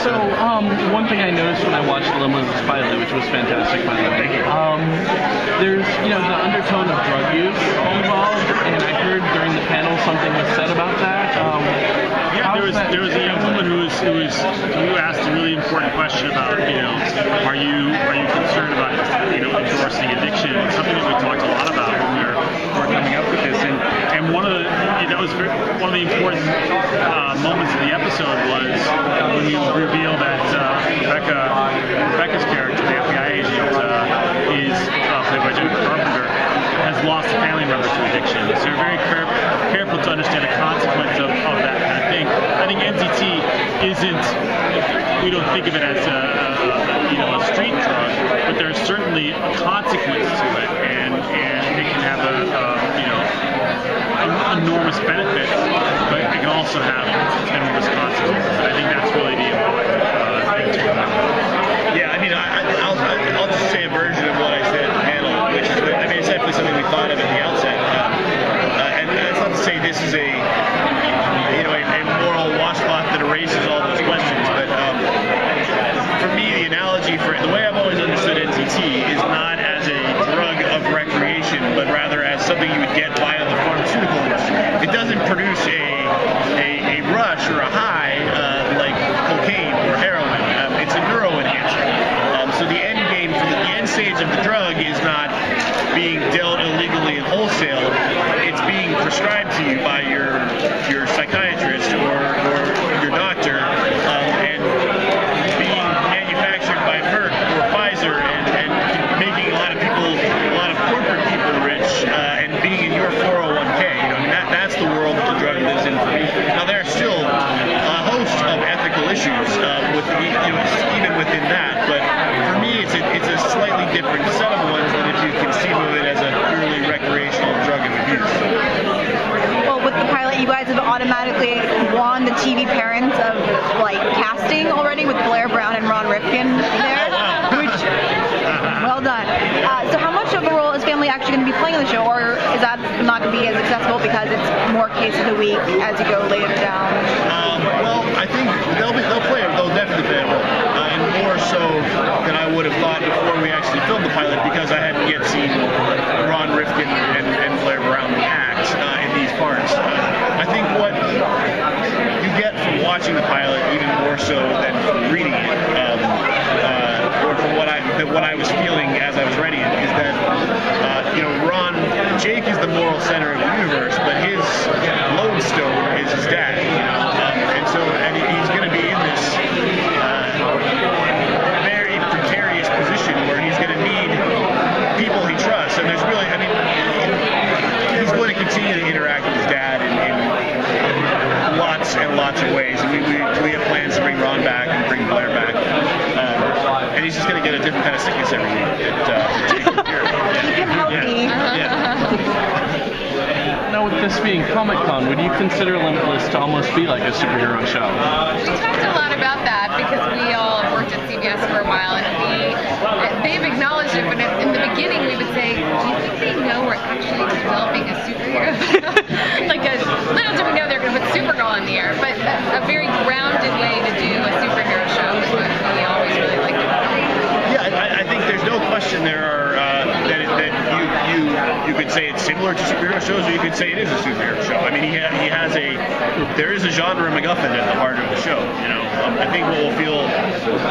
So, one thing I noticed when I watched the Limitless pilot, which was fantastic, by the way, there's, the undertone of drug use involved, and I heard during the panel something was said about that. There was a young woman who asked a really important question about, are you concerned about, endorsing addiction? It's something that we talked a lot about when we were coming up with this, and one of the important moments of the episode was when we revealed that Rebecca's character, the FBI agent, is played by Jennifer Carpenter, has lost a family member to addiction. So we're very careful to understand the consequence of that kind of thing. I think NZT isn't, we don't think of it as a street drug, but there's certainly a consequence to it, and it can have an enormous benefit, but it can also have enormous consequences. I think that's really the important thing to remember. Yeah, I'll just say a version of what I said at the panel, which is that, it's definitely something we thought of at the outset. And that's not to say this is a moral washcloth that erases all those questions, but for me, the analogy the way I've always understood NCT is not as a drug of recreation, but rather as something you would get via the pharmaceutical industry. It doesn't produce a rush or a high like cocaine or heroin. It's a neuroenhancer. So the end game, the end stage of the drug is not being dealt illegally in wholesale. It's being prescribed to you by your psychiatrist or your doctor, and being manufactured by Merck or Pfizer, and making a lot of corporate people rich, and being in your 401k. That's the world that the drug lives in for me. Now there are still a host of ethical issues even within that, but for me it's a slightly different set of ones than if you conceive of it as a purely recreational drug of abuse. Well, with the pilot, you guys have automatically won the TV parents of casting already with Blair Brown and Ron Rifkin there. Which, well done. So how much of a role is family actually going to be playing in the show, or is that not going to be as accessible because it's more case of the week as you go later down? Well, I think they'll definitely play a role, and more so than I would have thought before we actually filmed the pilot, because I hadn't yet seen Ron Rifkin and Blair Brown act in these parts. I think what you get from watching the pilot, even more so than from reading it, or from what I was feeling as I was writing it, is that Jake is the moral center of the universe, but his lodestone is his dad, and he's going to be in this very precarious position where he's going to need people he trusts, and there's really, he's going to continue to interact with his dad in lots and lots of ways, and we have plans to bring Ron back and bring Blair back, and he's just going to get a different kind of sickness every week. Keep him healthy. Now, with this being Comic-Con, would you consider Limitless to almost be like a superhero show? We talked a lot about that because we all worked at CBS for a while, and they've acknowledged it, but in the beginning we would say, do you think they know we're actually developing a superhero show? Little do we know they're going to put Supergirl in the air, but a very grounded way to do a superhero show is what we always really liked about it. Yeah, I think there's no question there are that you could say it's similar to superhero shows, or you could say it is a superhero show. There is a genre MacGuffin at the heart of the show. I think what will feel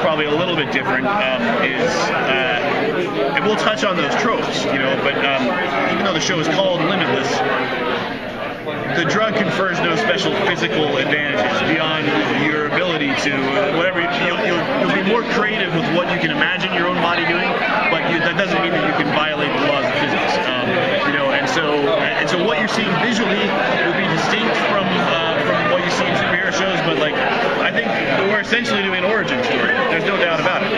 probably a little bit different is, and we'll touch on those tropes, but even though the show is called Limitless, the drug confers no special physical advantages beyond your ability to whatever. You'll be more creative with what you can imagine your own body doing, but that doesn't mean that you can violate the laws of physics. And so what you're seeing visually will be distinct from what you see in superhero shows. But I think we're essentially doing an origin story. There's no doubt about it.